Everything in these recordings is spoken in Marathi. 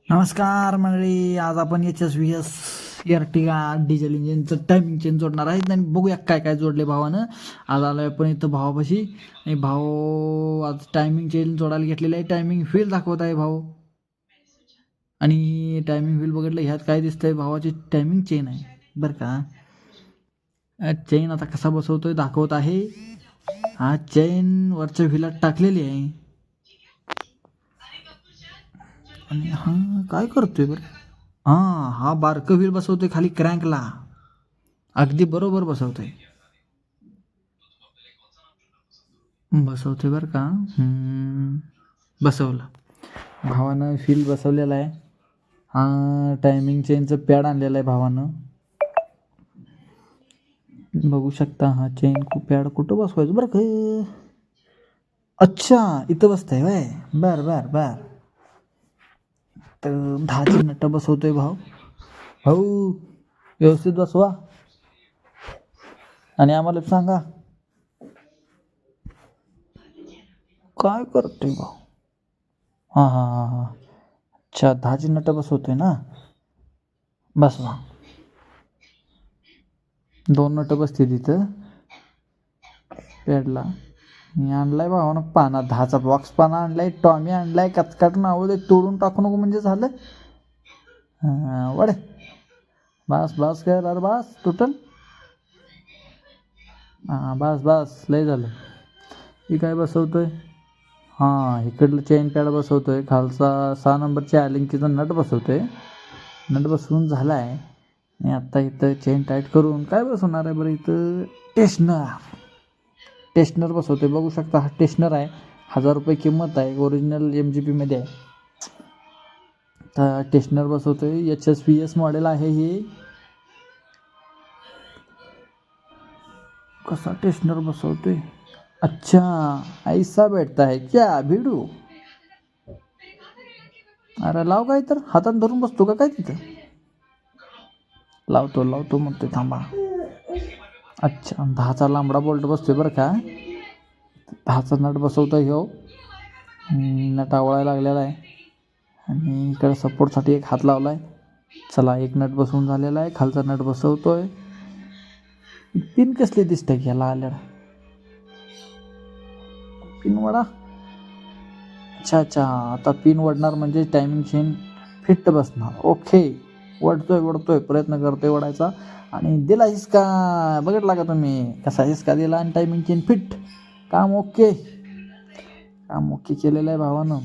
नमस्कार मंडळी, आज आपण HSVS एर्टिगा डिझेल इंजिनचं टायमिंग चेन जोडणार आहेत आणि बघूया काय काय जोडले भावानं. आज आलो आपण इथं भावापाशी आणि भाऊ आज टायमिंग चेन जोडायला घेतलेलं आहे. टायमिंग व्हील दाखवत आहे भाऊ आणि टायमिंग व्हील बघितलं ह्यात काय दिसतंय, भावाची टायमिंग चेन आहे बरं का. चेन आता कसा बसवतोय दाखवत आहे. हा चेन वरच्या व्हीलात टाकलेली आहे आणि हा काय करतोय बरं. हा बारकं व्हील बसवतोय खाली क्रँकला, अगदी बरोबर बसवतोय बरं का. बसवलं भावानं, व्हील बसवलेला आहे. हा टायमिंग चेनचं पॅड आणलेलं आहे भावानं, बघू शकता. हा चेन पॅड कुठं बसवायचं बरं का. अच्छा इथं बसतंय वय, बर बर बर. तर 10ची नटं बसवतोय भाऊ व्यवस्थित बसवा आणि आम्हाला सांगा काय करतोय भाऊ. हां. अच्छा 10ची नटं बसवतोय ना, बसवा. 2 नटं बसते तिथं पॅडला. मी आणलाय भावानं पाना, 10चा बॉक्स पाना आणलाय, टॉमी आणलाय. कचकाट नावं दे, तोडून टाकू नको म्हणजे झालं. वडे बस बस कर, अरे बस तुटल. बस लय झालं. ही काय बसवतोय. इकडलं चेन पॅड बसवतोय, खालचा 6 नंबरच्या अलिंकीचा नट बसवतोय. नट बसवून झाला आहे आणि आत्ता इथं चेन टाईट करून काय बसवणार आहे बरं. इथं टेस्टनर बसवतोय, बघू शकता. हा टेस्टनर आहे, 1000 रुपये किंमत आहे, ओरिजिनल MGP मध्ये आहे. तर टेस्टनर बसवतोय, HSVS मॉडेल आहे हे. कसा टेस्टनर बसवतोय. अच्छा ऐसा बैठता है क्या भिडू. अरे लाव काय तर, हातात धरून बसतो का काय तिथं. लावतो म्हणतोय, थांबा. अच्छा 10चा लांबडा बोल्ट बसतोय बरं का. 10चा नट बसवतोय ह्यो. नट आवळायला लागलेला आहे आणि इकडे सपोर्टसाठी एक हात लावला आहे. चला एक नट बसवून झालेला आहे, खालचा नट बसवतोय. पिन कसली दिसतंय घ्यायला आल्याला, पिन वडा. अच्छा आता पिन वडणार म्हणजे टायमिंग चेन फिट बसणार. ओके वडतोय प्रयत्न करतोय वडायचा आणि दिला हिसका. बघितला का तुम्ही कसा हिसका दिला आणि टायमिंग चेन फिट. काम ओके केलेलं आहे भावानं.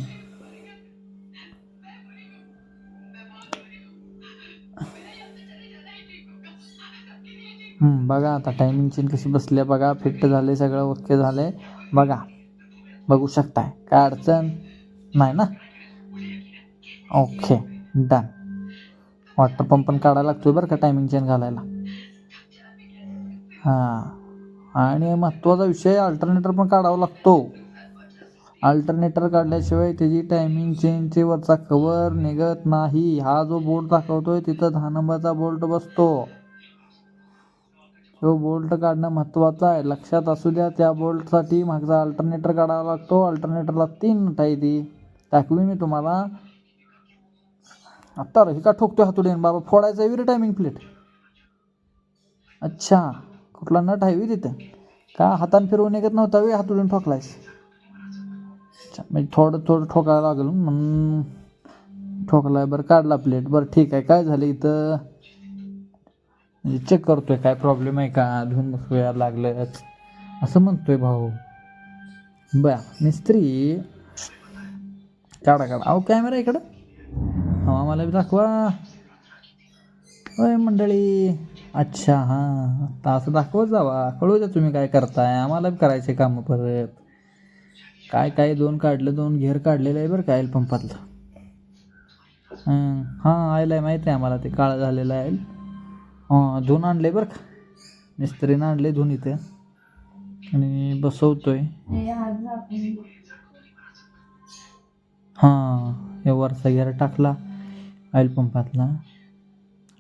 बघा आता टायमिंग चेन कशी बसली आहे बघा, फिट झाले, सगळं ओके झालंय बघा. बघू शकताय काय अडचण नाही ना. Okay done. वॉटर पंप पण काढायला लागतोय बरं का टायमिंग चेन घालायला. आणि महत्त्वाचा विषय, अल्टरनेटर पण काढावा लागतो. अल्टरनेटर काढल्याशिवाय त्याची टायमिंग चेनचे वरचा कवर निघत नाही. हा जो बोल्ट दाखवतोय तिथं 10 नंबरचा बोल्ट बसतो. तो बोल्ट काढणं महत्त्वाचं आहे, लक्षात असू द्या. त्या बोल्टसाठी मागचा अल्टरनेटर काढावा लागतो. अल्टरनेटरला 3 नट आहे, ती दाखवी मी तुम्हाला. आत्ता हे का ठोकतोय हातोडीने बाबा, फोडायचं आहे रे टायमिंग प्लेट. अच्छा कुठला नट आहे तिथं का, हाताने फिरवून निघत नव्हता वे, हातोडीने ठोकलायस. अच्छा म्हणजे थोडं ठोकायला लागेल म्हणून ठोकलाय. बरं काढला प्लेट. बरं ठीक आहे. काय झालं इथं म्हणजे चेक करतोय काय प्रॉब्लेम आहे का, धुवून बसूया लागलंच असं म्हणतोय भाऊ. मिस्त्री काढा अहो कॅमेरा इकडं, आम्हाला दाखवा. होय मंडळी. अच्छा आता असं दाखवत जावा, कळू द्या तुम्ही काय करताय, आम्हाला बी करायचे काम परत. काय 2 काढलं, 2 घेर काढलेलं आहे बरं का ऑइल पंपातलं. ऑइल आहे माहिती आहे आम्हाला, ते काळं झालेलं आहे. धुवून आणलंय बरं का, मिस्त्रीनं आणलंय धुवून इथं आणि बसवतोय. हे वरचा घेर टाकला ऑइल पंपातला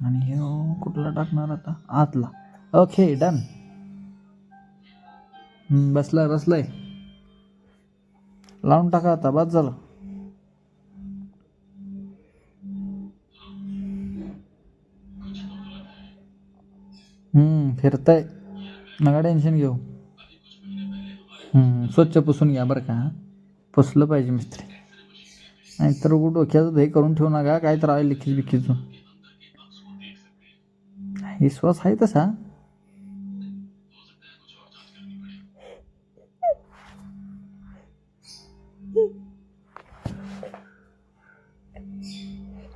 आणि हे कुठला टाकणार आता, आतला. Okay done. बसलंय लावून टाका आता, बस झालं. फिरतंय. नका टेन्शन घेऊ. स्वच्छ पुसून घ्या बरं का. पुसलं पाहिजे मिस्त्री. नाहीतर डोक्याचं हे करून ठेवू नका काय तर आहे लिखीज बिकीजून. विश्वास आहे तसा.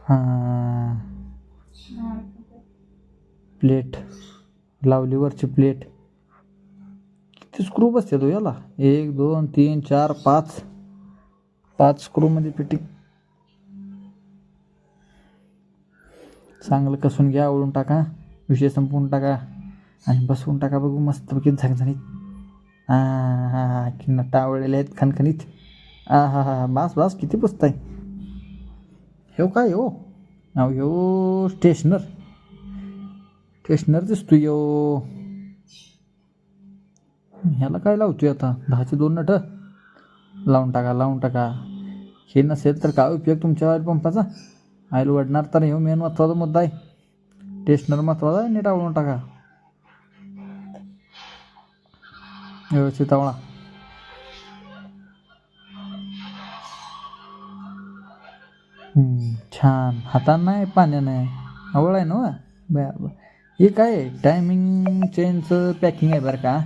हां प्लेट लावली वरची प्लेट. किती स्क्रू बसते तो याला? 1 2 3 4 5 5 स्क्रूमध्ये फिटिंग. चांगलं कसून घ्या. आवळून टाका. विषय संपवून टाका आणि बसवून टाका. बघू मस्तपैकी झणझणीत. की नटा आवळलेले आहेत खणखणीत. हा बास बास किती बसताय. हो काय हो हो स्टेशनर दिसतोय यो. ह्याला काय लावतोय आता? 10चे 2 नट लावून टाका. हे नसेल तर काय उपयोग तुमच्या ऑइल पंपाचा? ऑइल वडणार तर हे मेन महत्त्वाचा मुद्दा आहे. स्टेशनर महत्त्वाचा आहे. नीट आवळून टाका. व्यवस्थित आवळा. छान. हातानं नाही पाण्यानं आवळ आहे ना. बरं हे काय टायमिंग चेनचं पॅकिंग आहे बरं का.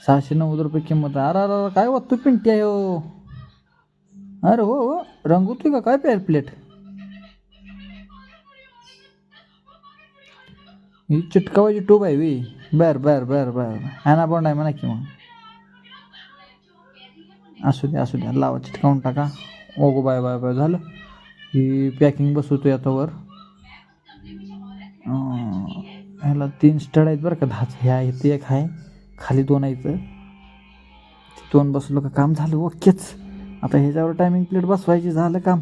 690 रुपये किंमत आहे. अरे काय वाटतो पिंटी आहे हो. अरे हो रंगवतोय का काय प्लेट? ही चिटकावायची टूब आहे वी. बर ॲनाबॉन्ड आहे म्हणा की मग. असू द्या लावा चिटकावून टाका. ओगो बाय झालं. ही पॅकिंग बसवतो आता वर. ह्याला 3 स्टड आहेत बरं का. 10 ह्या इथे एक आहे खाली 2 आहेत. 2 बसवलं का काम झालं ओकेच. आता ह्याच्यावर टायमिंग प्लेट बसवायची झालं काम.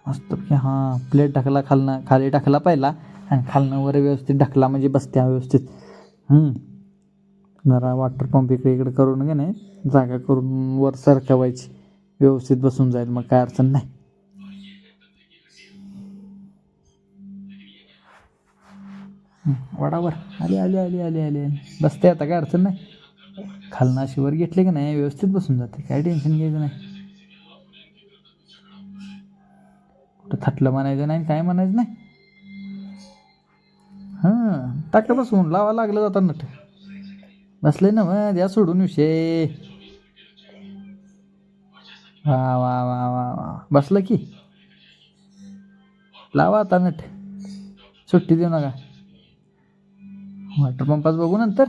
मस्तपैकी हां प्लेट ढकला खाली टाकला पहिला आणि खालनं वर व्यवस्थित ढकला म्हणजे बसत्या व्यवस्थित. जरा वॉटर पंप इकडे करून नाही जागा करून वर सरकवायची. व्यवस्थित बसून जाईल मग काय अडचण नाही. वडावर आली बसते आता काय अडचण नाही. खालनं अशी वर घेतले की नाही व्यवस्थित बसून जाते. काय टेन्शन घ्यायचं नाही. कुठं थटलं म्हणायचं नाही काय म्हणायचं नाही. टाका बसून लावा लागलं जाता नट. बसले ना मग द्या सोडून विषय. वा बसलं की लावा आता नट. सुट्टी देऊ नका. वॉटर पंपाच बघू नंतर.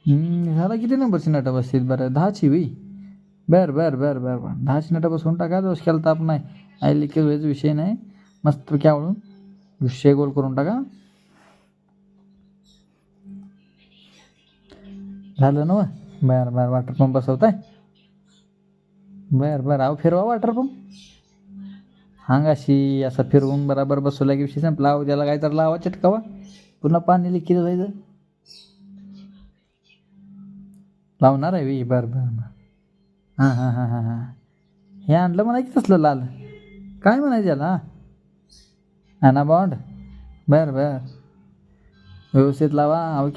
ह्याला किती नंबरची नटं बसतील बरं? 10ची वी. बरं 10ची नटं बसवून टाका. दोषक्याला ताप नाही. आई लिकेज व्हायचा विषय नाही. मस्तपैकी आवळून विषय गोल करून टाका. झालं ना बरं वॉटर पंप बसवताय. बरं अहो फिरवा वॉटर पंप. हांगाशी असा फिरवून बराबर बसवला की विषय संपला. त्याला काय तर लावा चिटकावा. पुन्हा पाणी लिकेज व्हायचं. लावणार आहे वी. बरं हां हे आणलं म्हणा की तसलं लाल काय म्हणायचं याला? ॲनाबॉन्ड. बरं व्यवस्थित लावा. अहो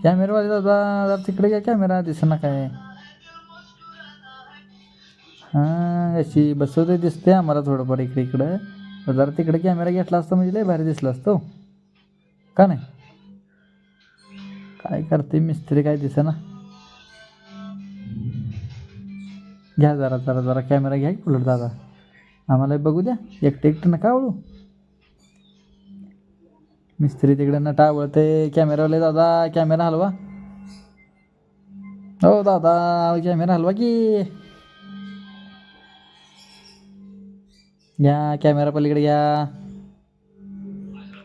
कॅमेरावाले दादा जरा तिकडे काय कॅमेरा दिसेना काय. अशी बसवते दिसते आम्हाला थोडंफार इकडं. जरा तिकडे कॅमेरा घेतला असता म्हणजे लय भारी दिसला असतो का नाही. काय करते मिस्त्री काय दिसेना. घ्या जरा कॅमेरा घ्या उलट दादा. आम्हाला बघू द्या. एकटं नका आवडू. मिस्त्री तिकडे नटा आवडते. कॅमेरावाले दादा कॅमेरा हलवा. हो दादा कॅमेरा हलवा की. घ्या कॅमेरा पलीकडे घ्या.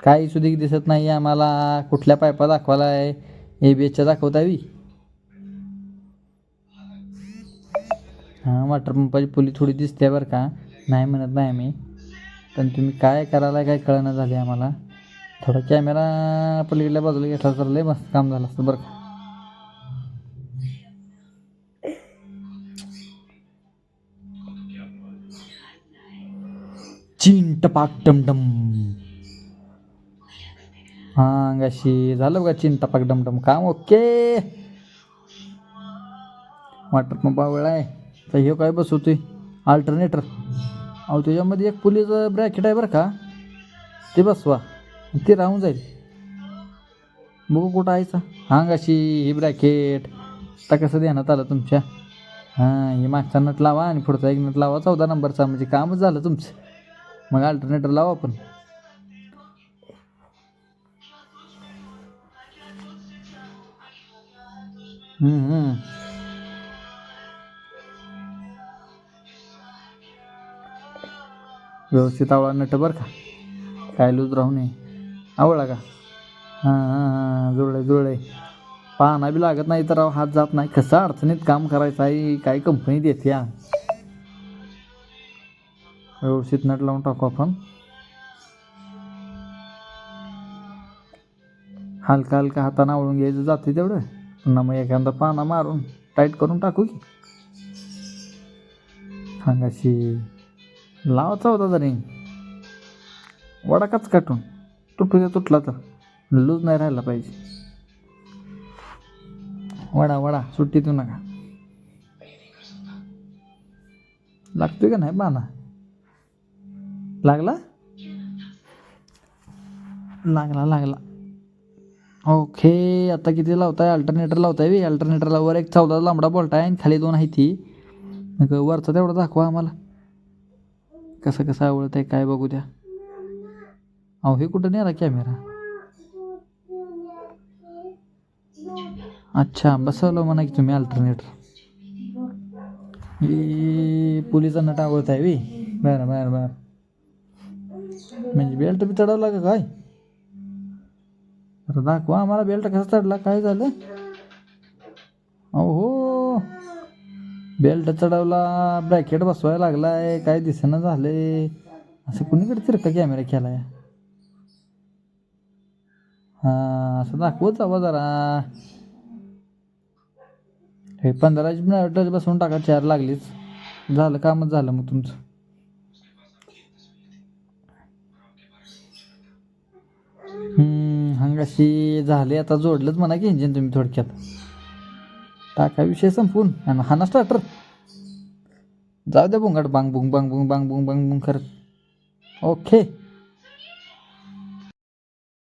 काही सुधी दिसत नाही आम्हाला. कुठल्या पायपा दाखवालाय? ABSच्या दाखवतावी. वॉटर पंपाची पुली थोडी दिसते बरं का. नाही म्हणत नाही आम्ही. पण तुम्ही काय करायला काय कळना झाले आम्हाला. थोडा कॅमेरा पलीकडल्या बाजूला घेतला तर लय मस्त काम झालं असतं बरं का. टपाक डमडम. हां गाशी झालं बघा चिन टपाक डमडम काम ओके. वॉटर पंप आवड आहे तर हे काय बसवतोय अल्टरनेटर. अहो त्याच्यामध्ये एक पुलीचं ब्रॅकेट आहे बरं का, ते बसवा ते राहून जाईल. बघू कुठं आहेचा. हां गाशी ही ब्रॅकेट आता कसं देण्यात आलं तुमच्या. हां हे मागचा नट लावा आणि पुढचा एक नट लावा 14 नंबरचा, म्हणजे कामच झालं तुमचं. मग अल्टरनेटर लावा आपण. व्यवस्थित आवळा नट बरं का, काय लूज राहू नये. आवळा का. हां हां हां जुळले. पाहणा बी लागत नाही तर हात जात नाही. कसं अडचणीत काम करायचं आहे, काय कंपनी देते. व्यवस्थित नट लावून टाकू आपण. हलका हलका हातानं आवळून घ्यायचं जाते तेवढं, पुन्हा मग एखादा पाना मारून टाईट करून टाकू की. सांगाशी लावायचा होता तरी वडाकाच काटून तुटला तर लूज नाही राहायला पाहिजे. वडा सुट्टी देऊ नका. लागतोय का नाही पाना. लागला. ओके. आता किती लावताय अल्टरनेटर लावताय बी. अल्टरनेटरला वर एक 14 लांबडा बोल्ट आहे आणि खाली 2 आहे ती. मग वरचा तेवढा दाखवा आम्हाला कसं आवडत आहे काय बघू द्या. अहो हे कुठं नेला कॅमेरा. अच्छा बसवलं म्हणा की तुम्ही अल्टरनेटर. ही पोलिसांना नट आवडत आहे बी. बरं म्हणजे बेल्ट बी चढवला का काय. तर दाखवा आम्हाला बेल्ट कसा चढला काय झालं. अहो बेल्ट चढवला, ब्रॅकेट बसवायला लागलाय, काय दिसेना झालंय. असं कुणीकडे तिरका कॅमेरा केलाय. हां असं दाखवत जावा जरा. हे 15 मिनिट बसवून टाका, 4 लागलीच. झालं कामच झालं मग तुमचं. हंगाशी झाले आता जोडलंच म्हणा की इंजिन तुम्ही थोडक्यात. टाका विषय संपून आणि हाना स्टार्टर. जाऊ द्या बुंगाट बांग बुंग करत. ओके.